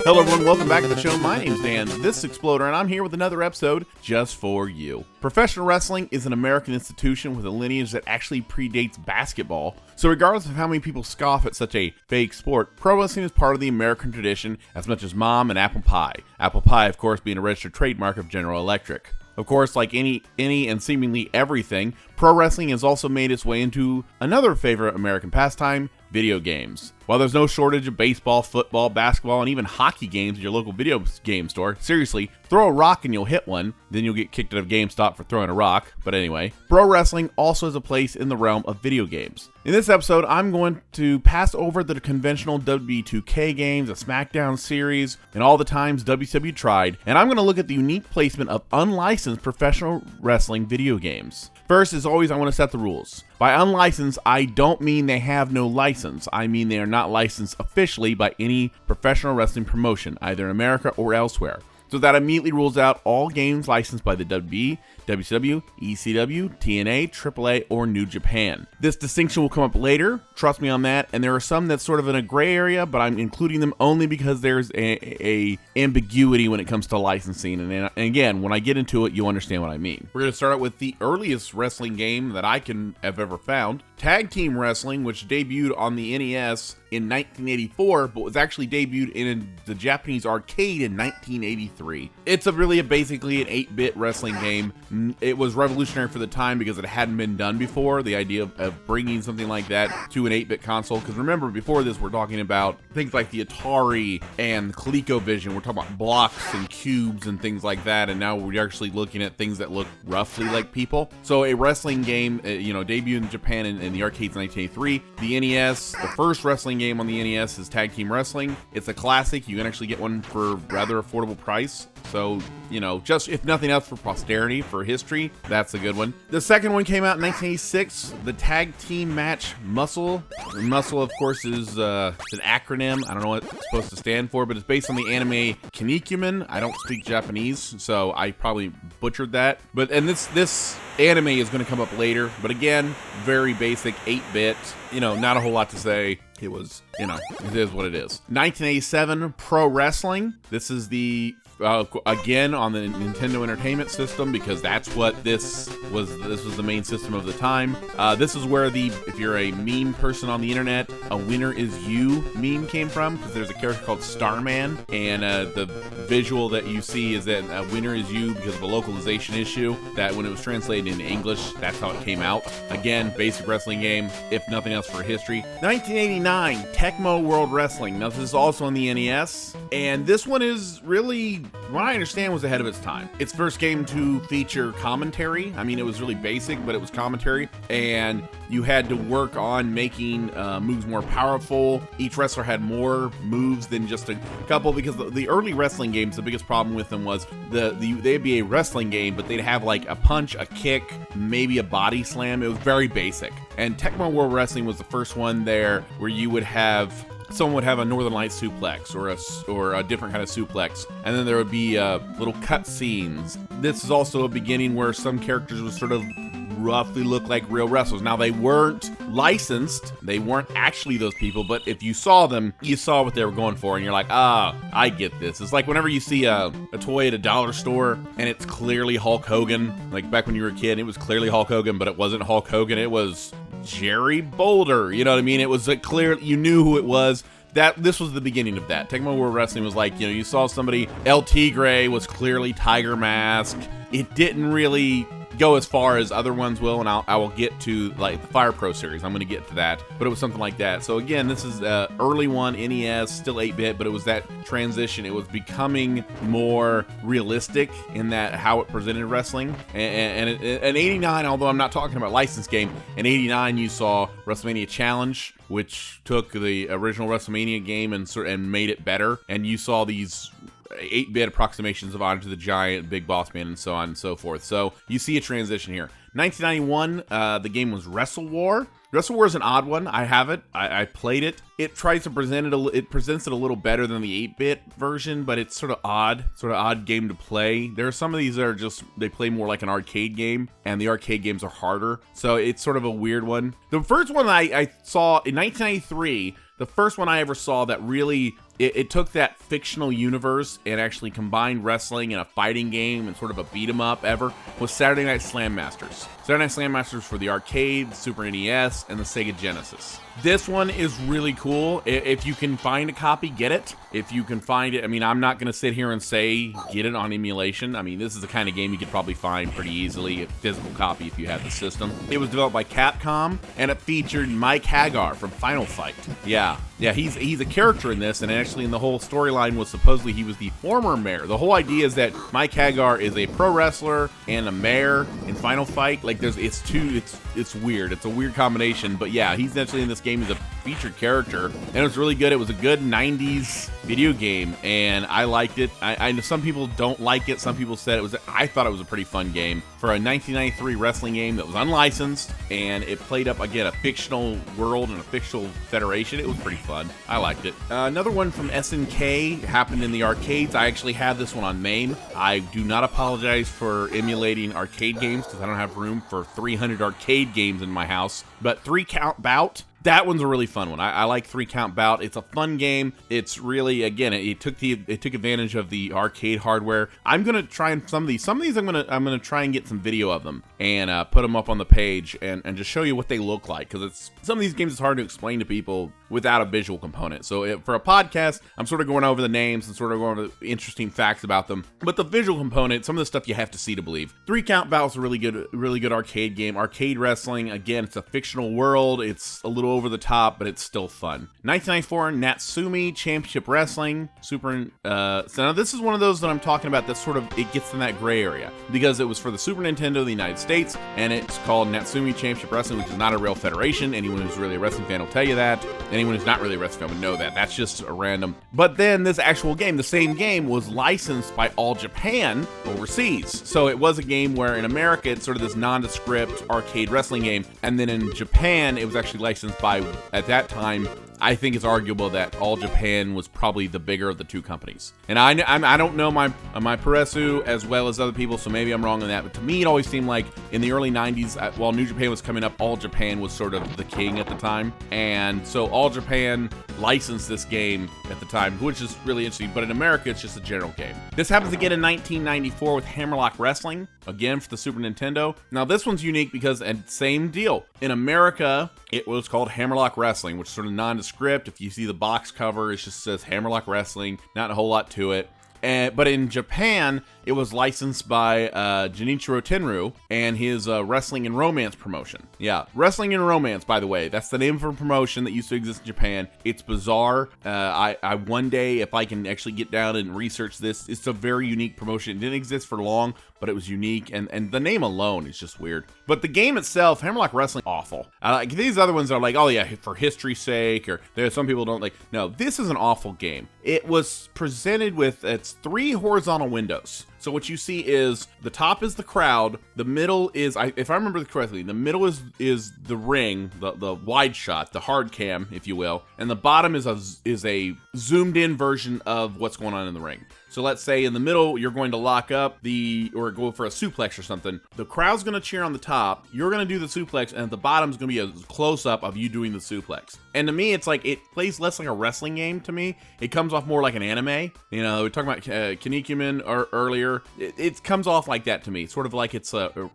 Hello everyone, welcome back to the show. My name's Dan, this is Exploder, and I'm here with another episode just for you. Professional wrestling is an American institution with a lineage that actually predates basketball. So regardless of how many people scoff at such a fake sport, pro wrestling is part of the American tradition as much as mom and apple pie. Apple pie, of course, being a registered trademark of General Electric. Of course, like any and seemingly everything, pro wrestling has also made its way into another favorite American pastime, video games. While there's no shortage of baseball, football, basketball, and even hockey games at your local video game store, seriously, throw a rock and you'll hit one, then you'll get kicked out of GameStop for throwing a rock. But anyway, pro wrestling also has a place in the realm of video games. In this episode, I'm going to pass over the conventional WWE 2K games, the SmackDown series, and all the times WCW tried, and I'm going to look at the unique placement of unlicensed professional wrestling video games. First, as always, I want to set the rules. By unlicensed, I don't mean they have no license. I mean they are not licensed officially by any professional wrestling promotion, either in America or elsewhere. So that immediately rules out all games licensed by the WWE, WCW, ECW, TNA, AAA, or New Japan. This distinction will come up later, trust me on that, and there are some that's sort of in a gray area, but I'm including them only because there's a ambiguity when it comes to licensing, and again, when I get into it, you'll understand what I mean. We're going to start out with the earliest wrestling game that I can have ever found, Tag Team Wrestling, which debuted on the NES in 1984, but was actually debuted in the Japanese arcade in 1983. It's basically an 8-bit wrestling game. It was revolutionary for the time because it hadn't been done before, the idea of bringing something like that to an 8-bit console. Because remember, before this, we're talking about things like the Atari and ColecoVision. We're talking about blocks and cubes and things like that, and now we're actually looking at things that look roughly like people. So a wrestling game, debuted in Japan in the arcades in 1983. The NES, the first wrestling game on the NES is Tag Team Wrestling. It's a classic. You can actually get one for rather affordable price. So, just if nothing else for posterity, for history, that's a good one. The second one came out in 1986, the tag team match M.U.S.C.L.E. M.U.S.C.L.E, of course, is an acronym. I don't know what it's supposed to stand for, but it's based on the anime Kinnikuman. I don't speak Japanese, so I probably butchered that. And this anime is going to come up later, but again, very basic, 8-bit, not a whole lot to say. It was, it is what it is. 1987, Pro Wrestling. This is the again on the Nintendo Entertainment System, because that's what this was the main system of the time. This is where if you're a meme person on the internet, a winner is you meme came from, because there's a character called Starman, and the visual that you see is that a winner is you because of a localization issue, that when it was translated into English, that's how it came out. Again, basic wrestling game, if nothing else for history. 1989, Tecmo World Wrestling. Now this is also on the NES, and this one is really, what I understand, was ahead of its time. Its first game to feature commentary. I mean, it was really basic, but it was commentary, and you had to work on making moves more powerful. Each wrestler had more moves than just a couple, because the early wrestling games, the biggest problem with them was they'd be a wrestling game, but they'd have like a punch, a kick, maybe a body slam. It was very basic. And Tecmo World Wrestling was the first one there where you would have someone would have a Northern Lights suplex or a different kind of suplex, and then there would be little cut scenes. This is also a beginning where some characters would sort of roughly look like real wrestlers. Now, they weren't licensed, they weren't actually those people, but if you saw them, you saw what they were going for, and you're like, I get this. It's like whenever you see a toy at a dollar store and it's clearly Hulk Hogan, like back when you were a kid, it was clearly Hulk Hogan, but it wasn't Hulk Hogan, it was Jerry Boulder, you know what I mean? It was like clear, you knew who it was. This was the beginning of that. Tecmo World Wrestling was like, you saw somebody, El Tigre was clearly Tiger Mask. It didn't really go as far as other ones will, and I will get to like the Fire Pro series. I'm going to get to that, but it was something like that. So again, this is early one, NES, still 8-bit, but it was that transition. It was becoming more realistic in that how it presented wrestling. And in 89, although I'm not talking about licensed game, in 89 you saw WrestleMania Challenge, which took the original WrestleMania game and made it better. And you saw these 8-bit approximations of Andre the Giant, Big Boss Man, and so on and so forth. So you see a transition here. 1991, the game was Wrestle War. Wrestle War is an odd one. I have it. I played it. It tries to present it. It presents it a little better than the 8-bit version, but it's sort of odd game to play. There are some of these that are just they play more like an arcade game, and the arcade games are harder. So it's sort of a weird one. The first one I saw in 1993. The first one I ever saw that really, it took that fictional universe and actually combined wrestling and a fighting game and sort of a beat 'em up ever was Saturday Night Slam Masters. Saturday Night Slam Masters for the arcade, Super NES, and the Sega Genesis. This one is really cool. If you can find a copy, get it. If you can find it, I mean, I'm not going to sit here and say get it on emulation. I mean, this is the kind of game you could probably find pretty easily, a physical copy if you have the system. It was developed by Capcom, and it featured Mike Hagar from Final Fight. Yeah, he's a character in this, and actually in the whole storyline was supposedly he was the former mayor. The whole idea is that Mike Hagar is a pro wrestler and a mayor in Final Fight. Like it's weird. It's a weird combination, but yeah, he's actually in this game as a featured character, and it was really good. It was a good 90s video game, and I liked it. I know some people don't like it. Some people said I thought it was a pretty fun game for a 1993 wrestling game that was unlicensed, and it played up again a fictional world and a fictional federation. It was pretty fun. I liked it. Another one from SNK happened in the arcades. I actually have this one on MAME. I do not apologize for emulating arcade games because I don't have room for 300 arcade games in my house, but 3 Count Bout, that one's a really fun one. I like 3 Count Bout. It's a fun game. It's really, again, it took advantage of the arcade hardware. I'm gonna try and some of these I'm gonna try and get some video of them and put them up on the page and just show you what they look like, because some of these games is hard to explain to people without a visual component. So for a podcast, I'm sort of going over the names and sort of going over the interesting facts about them. But the visual component, some of the stuff you have to see to believe. 3 Count Bout's a really good arcade game. Arcade wrestling, again, it's a fictional world. It's a little over the top, but it's still fun. 1994, Natsumi Championship Wrestling. So now this is one of those that I'm talking about that sort of, it gets in that gray area because it was for the Super Nintendo of the United States, and it's called Natsumi Championship Wrestling, which is not a real federation. Anyone who's really a wrestling fan will tell you that. Anyone who's not really a wrestling fan would know that. That's just a random. But then this actual game, the same game, was licensed by All Japan overseas. So it was a game where in America, it's sort of this nondescript arcade wrestling game. And then in Japan, it was actually licensed by, at that time, I think it's arguable that All Japan was probably the bigger of the two companies. And I don't know my Puresu as well as other people, so maybe I'm wrong on that. But to me, it always seemed like in the early 90s, while New Japan was coming up, All Japan was sort of the king at the time. And so All Japan licensed this game at the time, which is really interesting. But in America, it's just a general game. This happens again in 1994 with Hammerlock Wrestling, again for the Super Nintendo. Now, this one's unique because, and same deal. In America, it was called Hammerlock Wrestling, which is sort of nondescript. If you see the box cover, it just says Hammerlock Wrestling, not a whole lot to it. But in Japan, it was licensed by Junichiro Tenryu and his Wrestling and Romance promotion. Yeah, Wrestling and Romance, by the way. That's the name of a promotion that used to exist in Japan. It's bizarre. I one day, if I can actually get down and research this, it's a very unique promotion. It didn't exist for long, but it was unique, and the name alone is just weird. But the game itself, Hammerlock Wrestling, awful. These other ones are like, oh yeah, for history's sake, or there's some people don't like. No, this is an awful game. It was presented with, it's 3 horizontal windows. So what you see is the top is the crowd, the middle is, if I remember correctly, the middle is the ring, the wide shot, the hard cam, if you will, and the bottom is a zoomed in version of what's going on in the ring. So let's say in the middle, you're going to lock up or go for a suplex or something. The crowd's going to cheer on the top. You're going to do the suplex, and at the bottom is going to be a close-up of you doing the suplex. And to me, it's like, it plays less like a wrestling game to me. It comes off more like an anime. You know, we were talking about Kinnikuman earlier. It comes off like that to me. Sort of like it's a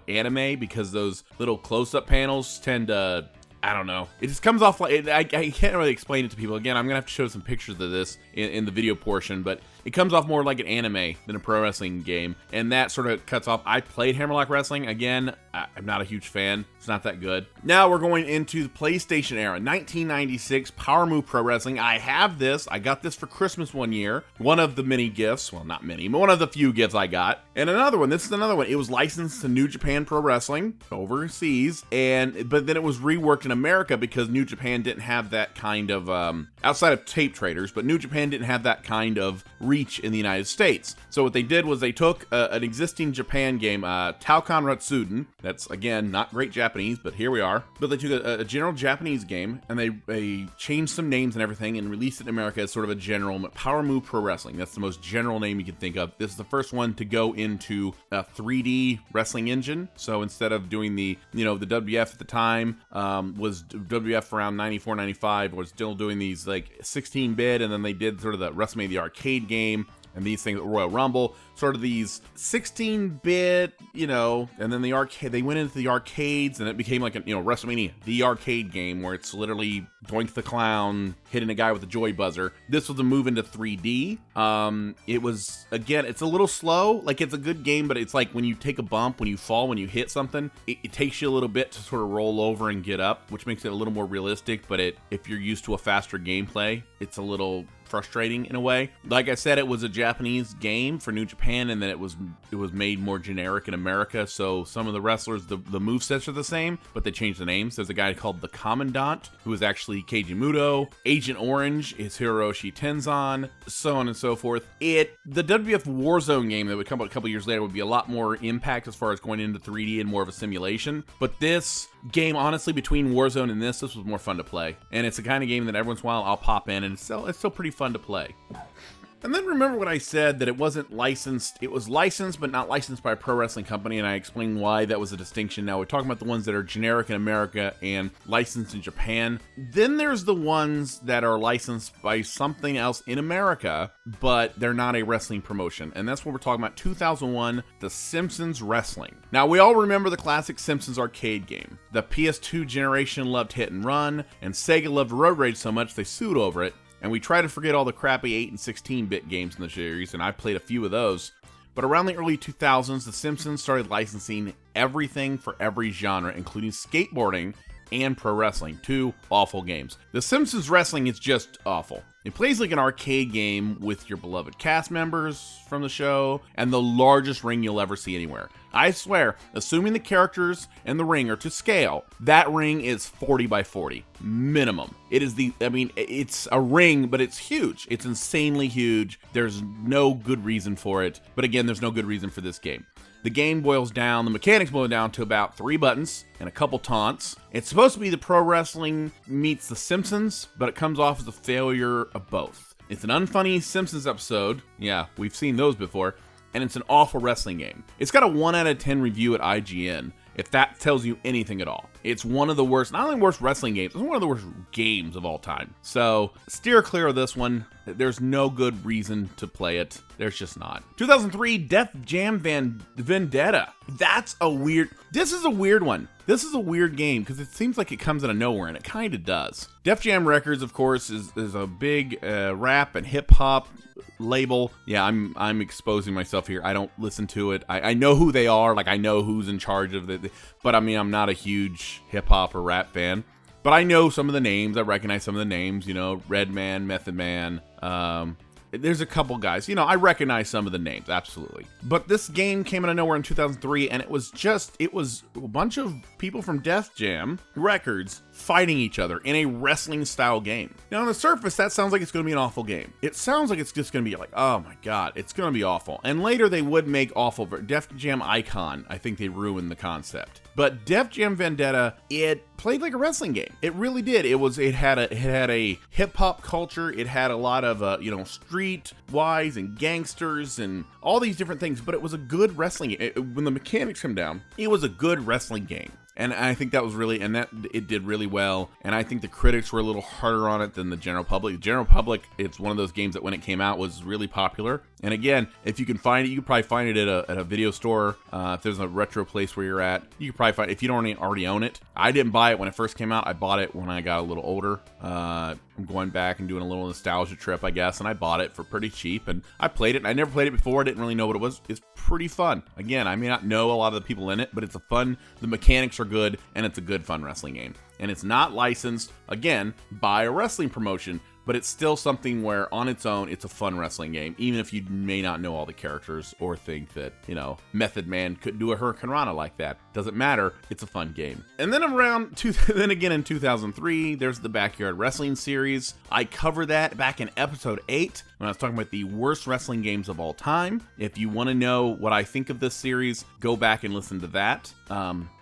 anime, because those little close-up panels tend to I don't know. It just comes off like, I can't really explain it to people. Again, I'm going to have to show some pictures of this in the video portion, but it comes off more like an anime than a pro wrestling game, and that sort of cuts off. I played Hammerlock Wrestling. Again, I'm not a huge fan. It's not that good. Now we're going into the PlayStation era. 1996, Power Move Pro Wrestling. I have this. I got this for Christmas one year. One of the many gifts. Well, not many, but one of the few gifts I got. And another one. This is another one. It was licensed to New Japan Pro Wrestling overseas, but then it was reworked in America because New Japan didn't have that kind of, outside of tape traders, but New Japan didn't have that kind of reach in the United States. So what they did was they took an existing Japan game, Taukan Ratsuden. That's, again, not great Japanese, but here we are. But they took a general Japanese game, and they changed some names and everything and released it in America as sort of a general Power Move Pro Wrestling. That's the most general name you can think of. This is the first one to go into a 3D wrestling engine. So instead of doing the WWF at the time, was WWF around 94, 95, was still doing these like 16-bit, and then they did sort of the WrestleMania the arcade game, and these things, Royal Rumble, sort of these 16-bit, and then the arcade, they went into the arcades, and it became like a, WrestleMania, the arcade game, where it's literally Doink the Clown hitting a guy with a joy buzzer. This was a move into 3D. It was, again, it's a little slow. Like, it's a good game, but it's like when you take a bump, when you fall, when you hit something, it takes you a little bit to sort of roll over and get up, which makes it a little more realistic, but if you're used to a faster gameplay, it's a little frustrating in a way. Like I said, it was a Japanese game for New Japan, and then it was made more generic in America. So some of the wrestlers, the movesets are the same, but they changed the names. There's a guy called the Commandant, who is actually Keiji Muto. Agent Orange is Hiroshi Tenzan, so on and so forth. The WWF Warzone game that would come out a couple years later would be a lot more impact as far as going into 3D and more of a simulation. But this game, honestly, between Warzone and this was more fun to play. And it's the kind of game that every once in a while I'll pop in, and it's still pretty fun to play. And then remember what I said, that it wasn't licensed. It was licensed, but not licensed by a pro wrestling company, and I explained why that was a distinction. Now we're talking about the ones that are generic in America and licensed in Japan. Then there's the ones that are licensed by something else in America, but they're not a wrestling promotion. And that's what we're talking about. 2001, The Simpsons Wrestling. Now we all remember the classic Simpsons arcade game. The PS2 generation loved Hit and Run, and Sega loved Road Rage so much they sued over it. And we try to forget all the crappy 8 and 16-bit games in the series, and I played a few of those. But around the early 2000s, The Simpsons started licensing everything for every genre, including skateboarding and pro wrestling. Two awful games. The Simpsons Wrestling is just awful. It plays like an arcade game with your beloved cast members from the show and the largest ring you'll ever see anywhere. I swear, assuming the characters and the ring are to scale, that ring is 40 by 40 minimum. It's a ring, but it's huge. It's insanely huge. There's no good reason for it. But again, there's no good reason for this game. The mechanics boil down to about 3 buttons and a couple taunts. It's supposed to be the pro wrestling meets The Simpsons, but it comes off as a failure of both. It's an unfunny Simpsons episode. Yeah, we've seen those before. And it's an awful wrestling game. It's got a 1 out of 10 review at IGN, if that tells you anything at all. It's one of the worst, not only worst wrestling games, it's one of the worst games of all time. So steer clear of this one. There's no good reason to play it. There's just not. 2003, Def Jam Vendetta. This is a weird one. This is a weird game because it seems like it comes out of nowhere, and it kind of does. Def Jam Records, of course, is a big rap and hip hop label. Yeah, I'm exposing myself here. I don't listen to it. I know who they are. Like, I know who's in charge of it. But I'm not a huge hip hop or rap fan. But I know some of the names. I recognize some of the names. Redman, Method Man. There's a couple guys. I recognize some of the names, absolutely. But this game came out of nowhere in 2003, and it was a bunch of people from Def Jam Records fighting each other in a wrestling style game. Now, on the surface, that sounds like it's going to be an awful game. It sounds like it's just going to be like, oh my God, it's going to be awful. And later they would make awful. Def Jam Icon, I think they ruined the concept. But Def Jam Vendetta, it played like a wrestling game. It really did. It had a hip hop culture. It had a lot of streetwise and gangsters and all these different things. But it was a good wrestling game. When the mechanics come down, it was a good wrestling game. And I think that was it did really well. And I think the critics were a little harder on it than the general public. The general public, it's one of those games that when it came out was really popular. And again, if you can find it, you can probably find it at a video store. If there's a retro place where you're at, you can probably find it if you don't already own it. I didn't buy it when it first came out. I bought it when I got a little older. I'm going back and doing a little nostalgia trip, I guess, and I bought it for pretty cheap, and I played it. I never played it before. I didn't really know what it was. It's pretty fun. Again, I may not know a lot of the people in it, but it's the mechanics are good, and it's a good fun wrestling game. And it's not licensed, again, by a wrestling promotion, but it's still something where on its own, it's a fun wrestling game, even if you may not know all the characters or think that, Method Man could do a Hurricanrana like that. Doesn't matter. It's a fun game. And then then again in 2003, there's the Backyard Wrestling series. I covered that back in episode 8 when I was talking about the worst wrestling games of all time. If you want to know what I think of this series, go back and listen to that.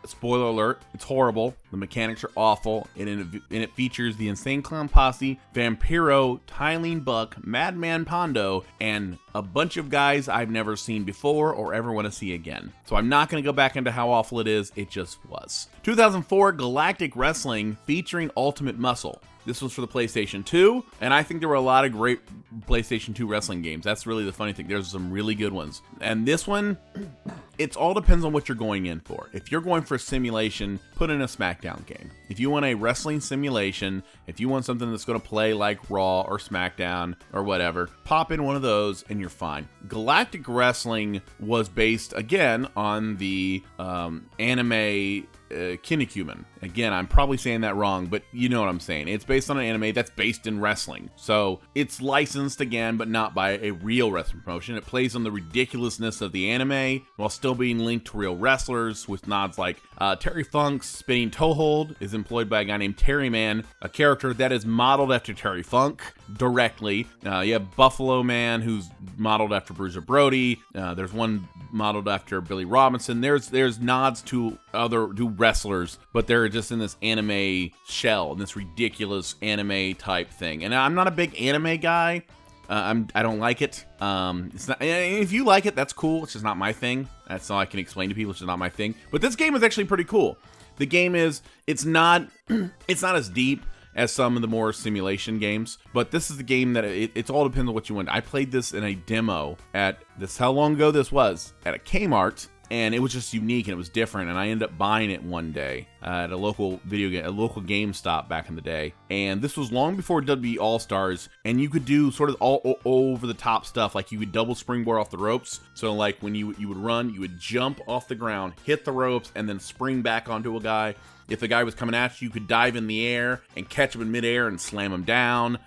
Spoiler alert, it's horrible. The mechanics are awful. And it features the Insane Clown Posse, Vampiro, Tylene Buck, Madman Pondo, and a bunch of guys I've never seen before or ever want to see again. So I'm not going to go back into how awful it is. It just was. 2004, Galactic Wrestling featuring Ultimate Muscle. This was for the PlayStation 2, and I think there were a lot of great PlayStation 2 wrestling games. That's really the funny thing. There's some really good ones. And this one, it all depends on what you're going in for. If you're going for a simulation, put in a SmackDown game. If you want a wrestling simulation, if you want something that's going to play like Raw or SmackDown or whatever, pop in one of those and you're fine. Galactic Wrestling was based, again, on the anime Kinnikuman. Again, I'm probably saying that wrong, but you know what I'm saying. It's based on an anime that's based in wrestling. So it's licensed again, but not by a real wrestling promotion. It plays on the ridiculousness of the anime while still being linked to real wrestlers with nods like Terry Funk's spinning toe hold is employed by a guy named Terry Man, a character that is modeled after Terry Funk directly. You have Buffalo Man, who's modeled after Bruiser Brody. There's one modeled after Billy Robinson. There's nods to other wrestlers, but they're just in this anime shell, in this ridiculous anime type thing. And I'm not a big anime guy. I don't like it. It's not. If you like it, that's cool. It's just not my thing. That's all I can explain to people. It's just not my thing. But this game is actually pretty cool. The game is. It's not as deep as some of the more simulation games, but this is the game that it's all depends on what you want. I played this in a demo at this. How long ago this was? At a Kmart. And it was just unique and it was different. And I ended up buying it one day at a local GameStop back in the day. And this was long before WWE All-Stars. And you could do sort of all over the top stuff. Like you could double springboard off the ropes. So like when you would run, you would jump off the ground, hit the ropes, and then spring back onto a guy. If the guy was coming at you, you could dive in the air and catch him in midair and slam him down.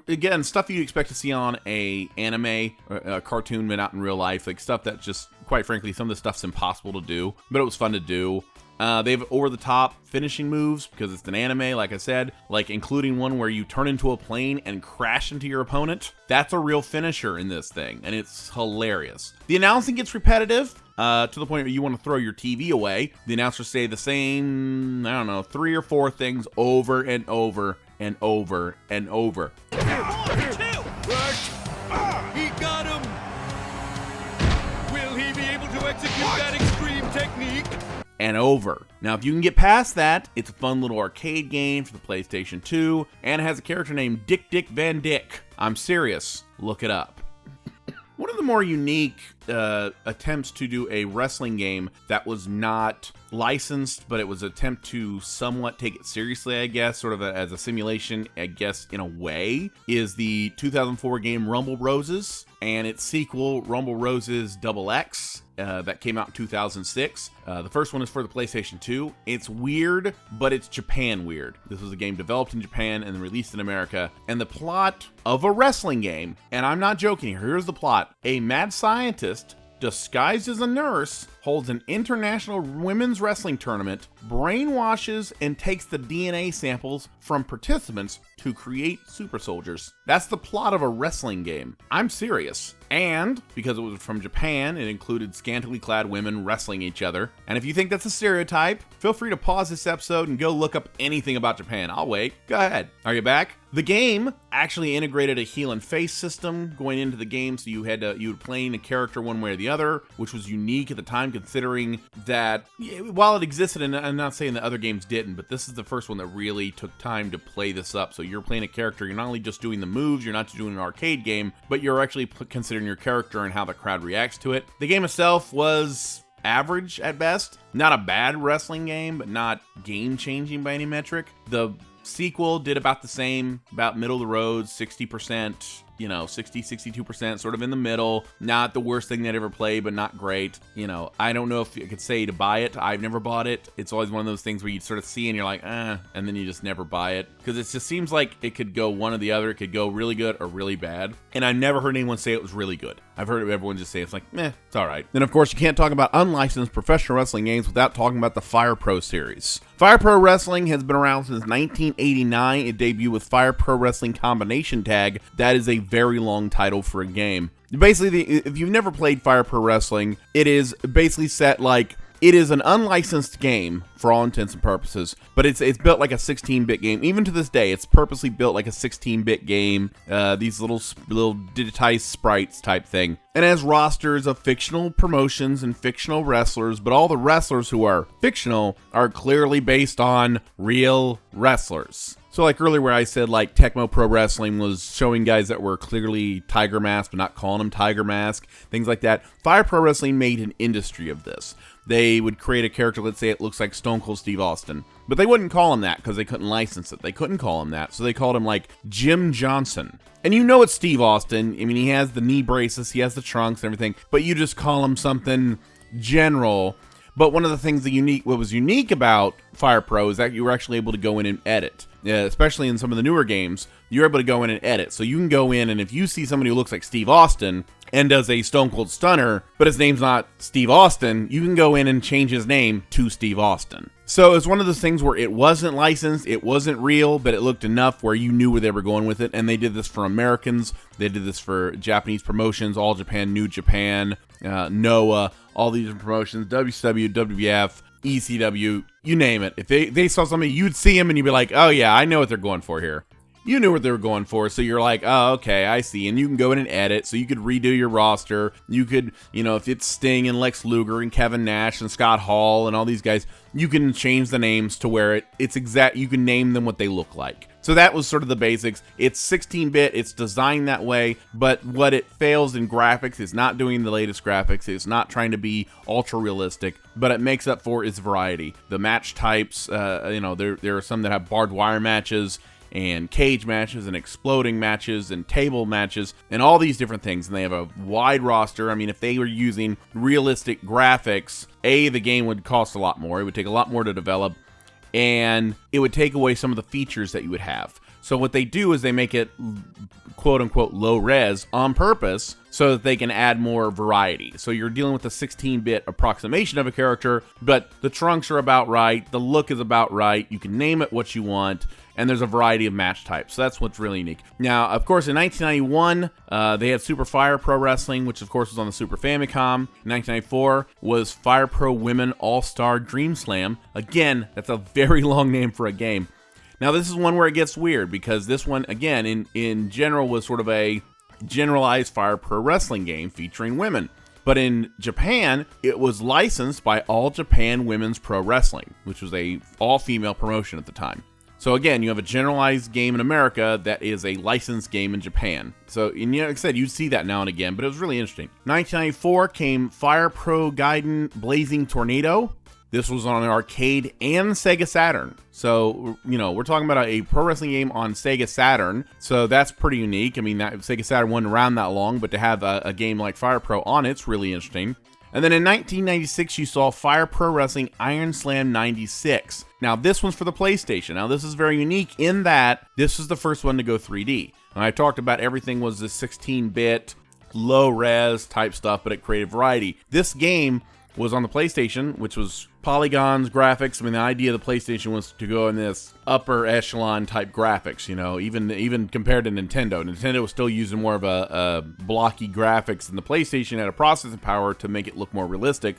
Again, stuff you'd expect to see on a anime, or a cartoon, but not in real life. Like stuff that just, quite frankly, some of the stuff's impossible to do, but it was fun to do. They have over-the-top finishing moves because it's an anime, like I said, like including one where you turn into a plane and crash into your opponent. That's a real finisher in this thing, and it's hilarious. The announcing gets repetitive. To the point where you want to throw your TV away. The announcers say the same, 3 or 4 things over and over and over and over. He got him! Will he be able to execute that extreme technique? And over. Now, if you can get past that, it's a fun little arcade game for the PlayStation 2, and it has a character named Dick Van Dyck. I'm serious. Look it up. One of the more unique attempts to do a wrestling game that was not licensed, but it was an attempt to somewhat take it seriously, I guess, sort of as a simulation, I guess, in a way, is the 2004 game Rumble Roses and its sequel, Rumble Roses XX. That came out in 2006. The first one is for the PlayStation 2. It's weird, but it's Japan weird. This was a game developed in Japan and then released in America. And the plot of a wrestling game, and I'm not joking here, here's the plot. A mad scientist disguised as a nurse holds an international women's wrestling tournament, brainwashes and takes the DNA samples from participants to create super soldiers. That's the plot of a wrestling game. I'm serious. And because it was from Japan, it included scantily clad women wrestling each other. And if you think that's a stereotype, feel free to pause this episode and go look up anything about Japan. I'll wait. Go ahead. Are you back? The game actually integrated a heel and face system going into the game, so you would playing a character one way or the other, which was unique at the time time, considering that while it existed, and I'm not saying that other games didn't, but this is the first one that really took time to play this up. So you're playing a character, you're not only just doing the moves, you're not just doing an arcade game, but you're actually considering your character and how the crowd reacts to it. The game itself was average at best. Not a bad wrestling game, but not game-changing by any metric. The sequel did about the same, about middle of the road, 60%, 60, 62%, sort of in the middle. Not the worst thing they'd ever played, but not great. I don't know if I could say to buy it. I've never bought it. It's always one of those things where you sort of see and you're like, and then you just never buy it. Because it just seems like it could go one or the other. It could go really good or really bad. And I've never heard anyone say it was really good. I've heard everyone just say it's like, it's all right. Then, of course, you can't talk about unlicensed professional wrestling games without talking about the Fire Pro series. Fire Pro Wrestling has been around since 1989. It debuted with Fire Pro Wrestling Combination Tag. That is a very long title for a game. Basically, if you've never played Fire Pro Wrestling, it is basically set like, it is an unlicensed game for all intents and purposes, but it's built like a 16-bit game. Even to this day, it's purposely built like a 16-bit game. These little digitized sprites type thing. And it has rosters of fictional promotions and fictional wrestlers, but all the wrestlers who are fictional are clearly based on real wrestlers. So like earlier where I said like Tecmo Pro Wrestling was showing guys that were clearly Tiger Mask but not calling them Tiger Mask, things like that. Fire Pro Wrestling made an industry of this. They would create a character, let's say it looks like Stone Cold Steve Austin, but they wouldn't call him that because they couldn't license it. They couldn't call him that, so they called him like Jim Johnson. And it's Steve Austin. I mean, he has the knee braces, he has the trunks and everything, but you just call him something general. But one of the things what was unique about Fire Pro is that you were actually able to go in and edit. Especially in some of the newer games, you're able to go in and edit. So you can go in, and if you see somebody who looks like Steve Austin and does a Stone Cold Stunner, but his name's not Steve Austin, you can go in and change his name to Steve Austin. So it's one of those things where it wasn't licensed, it wasn't real, but it looked enough where you knew where they were going with it. And they did this for Americans, they did this for Japanese promotions, All Japan, New Japan, Noah, all these promotions, WCW, WWF, ECW, you name it. If they saw something, you'd see them and you'd be like, oh yeah, I know what they're going for here. You knew what they were going for, so you're like, oh, okay, I see. And you can go in and edit, so you could redo your roster. You could, if it's Sting and Lex Luger and Kevin Nash and Scott Hall and all these guys, you can change the names to where it's exact. You can name them what they look like. So that was sort of the basics. It's 16-bit, it's designed that way, but what it fails in graphics is not doing the latest graphics. It's not trying to be ultra realistic, but it makes up for its variety. The match types, there are some that have barbed wire matches and cage matches and exploding matches and table matches and all these different things, and they have a wide roster. I mean, if they were using realistic graphics, the game would cost a lot more. It would take a lot more to develop, and it would take away some of the features that you would have. So what they do is they make it quote-unquote low-res on purpose so that they can add more variety. So you're dealing with a 16-bit approximation of a character, but the trunks are about right, the look is about right, you can name it what you want, and there's a variety of match types. So that's what's really unique. Now, of course, in 1991, they had Super Fire Pro Wrestling, which of course was on the Super Famicom. In 1994 was Fire Pro Women All-Star Dream Slam. Again, that's a very long name for a game. Now, this is one where it gets weird, because this one, again, in general, was sort of a generalized Fire Pro Wrestling game featuring women. But in Japan, it was licensed by All Japan Women's Pro Wrestling, which was a all-female promotion at the time. So again, you have a generalized game in America that is a licensed game in Japan. So, and like I said, you'd see that now and again, but it was really interesting. 1994 came Fire Pro Gaiden Blazing Tornado. This was on an arcade and Sega Saturn. So, we're talking about a pro wrestling game on Sega Saturn. So that's pretty unique. I mean, that Sega Saturn wasn't around that long, but to have a game like Fire Pro on it's really interesting. And then in 1996, you saw Fire Pro Wrestling Iron Slam 96. Now, this one's for the PlayStation. Now, this is very unique in that this is the first one to go 3D. And I talked about everything was this 16-bit, low-res type stuff, but it created variety. This game was on the PlayStation, which was polygons, graphics. I mean, the idea of the PlayStation was to go in this upper echelon type graphics, even compared to Nintendo. Nintendo was still using more of a blocky graphics, and the PlayStation had a processing power to make it look more realistic.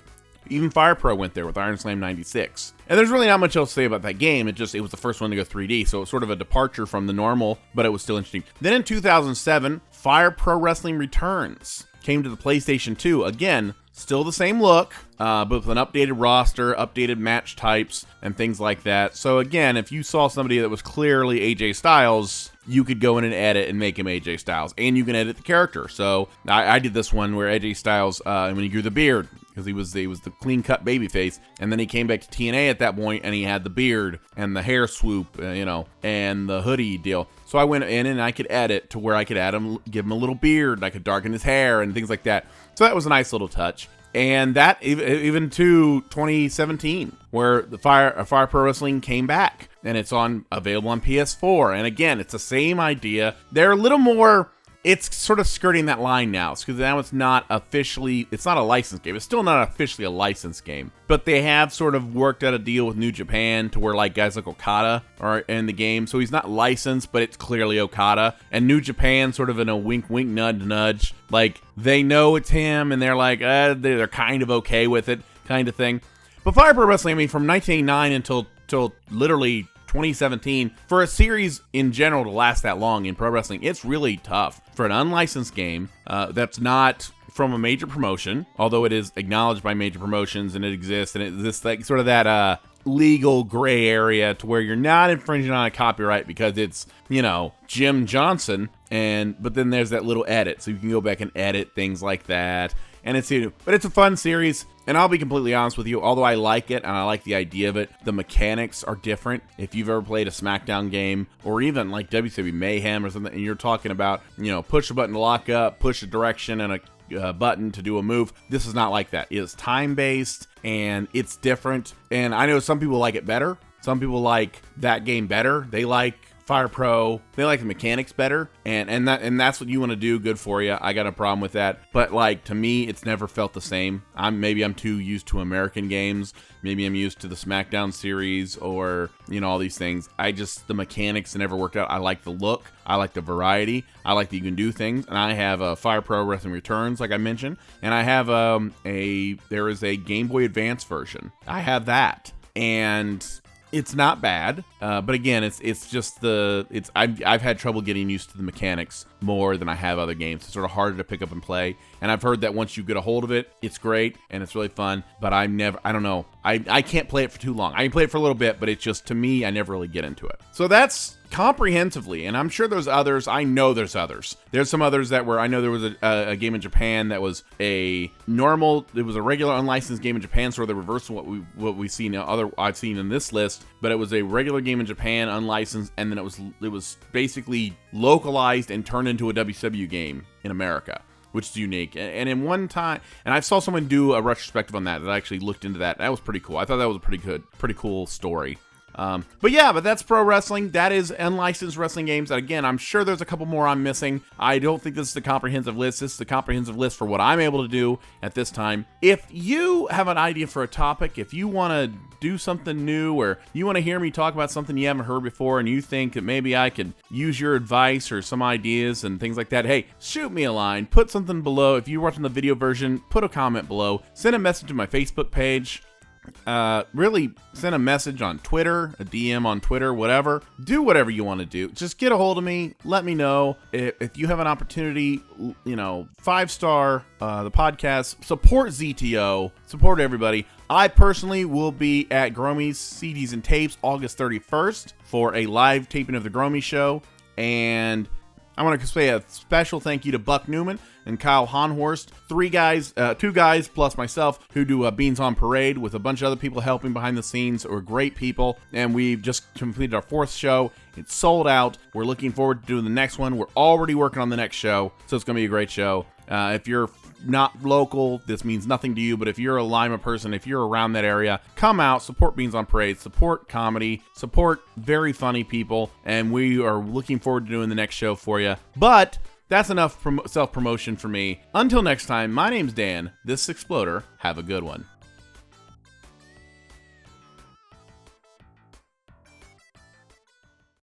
Even Fire Pro went there with Iron Slam 96. And there's really not much else to say about that game. It was the first one to go 3D, so it was sort of a departure from the normal, but it was still interesting. Then in 2007, Fire Pro Wrestling Returns came to the PlayStation 2. Again, Still the same look, but with an updated roster, updated match types, and things like that. So again, if you saw somebody that was clearly AJ Styles, you could go in and edit and make him AJ Styles, and you can edit the character. So I did this one where AJ Styles, when he grew the beard, because he was the clean-cut babyface, and then he came back to TNA at that point, and he had the beard and the hair swoop, and the hoodie deal. So I went in and I could edit to where I could add him, give him a little beard, and I could darken his hair and things like that. So that was a nice little touch. And that even to 2017, where the Fire Pro Wrestling came back, and it's available on PS4. And again, it's the same idea. They're a little more. It's sort of skirting that line now, because now it's not a licensed game. It's still not officially a licensed game, but they have sort of worked out a deal with New Japan to where like guys like Okada are in the game. So he's not licensed, but it's clearly Okada. And New Japan sort of in a wink, wink, nudge, nudge. Like they know it's him, and they're like, they're kind of okay with it, kind of thing. But Fire Pro Wrestling, I mean, from 1989 until literally 2017, for a series in general to last that long in pro wrestling, it's really tough. For an unlicensed game that's not from a major promotion, although it is acknowledged by major promotions and it exists, and it's this like sort of that legal gray area to where you're not infringing on a copyright because it's, Jim Johnson, but then there's that little edit, so you can go back and edit things like that. And it's a fun series, and I'll be completely honest with you, although I like it and I like the idea of it, the mechanics are different. If you've ever played a SmackDown game, or even like WWE Mayhem or something, and you're talking about, push a button to lock up, push a direction and a button to do a move, this is not like that. It is time-based, and it's different, and I know some people like it better. Some people like that game better. They like Fire Pro, they like the mechanics better, and that's what you want to do. Good for you. I got a problem with that, but like to me, it's never felt the same. Maybe I'm too used to American games. Maybe I'm used to the SmackDown series, or all these things. The mechanics never worked out. I like the look. I like the variety. I like that you can do things. And I have a Fire Pro Wrestling Returns, like I mentioned, and I have there is a Game Boy Advance version. I have that, and it's not bad, but again, I've had trouble getting used to the mechanics more than I have other games. It's sort of harder to pick up and play, and I've heard that once you get a hold of it, it's great and it's really fun. But I don't know. I can't play it for too long. I can play it for a little bit, but it's just, to me, I never really get into it. So that's comprehensively, and I'm sure there's others. I know there's others. There's some others that I know there was a game in Japan that was it was a regular unlicensed game in Japan, sort of the reverse of what we see now. I've seen in this list, but it was a regular game in Japan, unlicensed, and then it was basically localized and turned into a WCW game in America, which is unique. And in one time, and I saw someone do a retrospective on that I actually looked into that. That was pretty cool. I thought that was a pretty cool story. But that's pro wrestling. That is unlicensed wrestling games. And again, I'm sure there's a couple more I'm missing. I don't think this is the comprehensive list. This is the comprehensive list for what I'm able to do at this time. If you have an idea for a topic, if you want to do something new, or you want to hear me talk about something you haven't heard before, and you think that maybe I could use your advice or some ideas and things like that, hey, shoot me a line. Put something below. If you're watching the video version, put a comment below. Send a message to my Facebook page. Really send a message on Twitter, a DM on Twitter, whatever. Do whatever you want to do. Just get a hold of me. Let me know if you have an opportunity. 5-star the podcast. Support ZTO. Support everybody. I personally will be at Gromi's CDs and Tapes August 31st for a live taping of the Gromi Show, and I want to say a special thank you to Buck Newman and Kyle Honhorst, two guys plus myself, who do Beans on Parade with a bunch of other people helping behind the scenes, who are great people. And we've just completed our 4th show. It's sold out. We're looking forward to doing the next one. We're already working on the next show, so it's going to be a great show. If you're not local, this means nothing to you, but if you're a Lima person, if you're around that area, come out, support Beans on Parade, support comedy, support very funny people, and we are looking forward to doing the next show for you. But that's enough self-promotion for me. Until next time, my name's Dan. This is Exploder. Have a good one.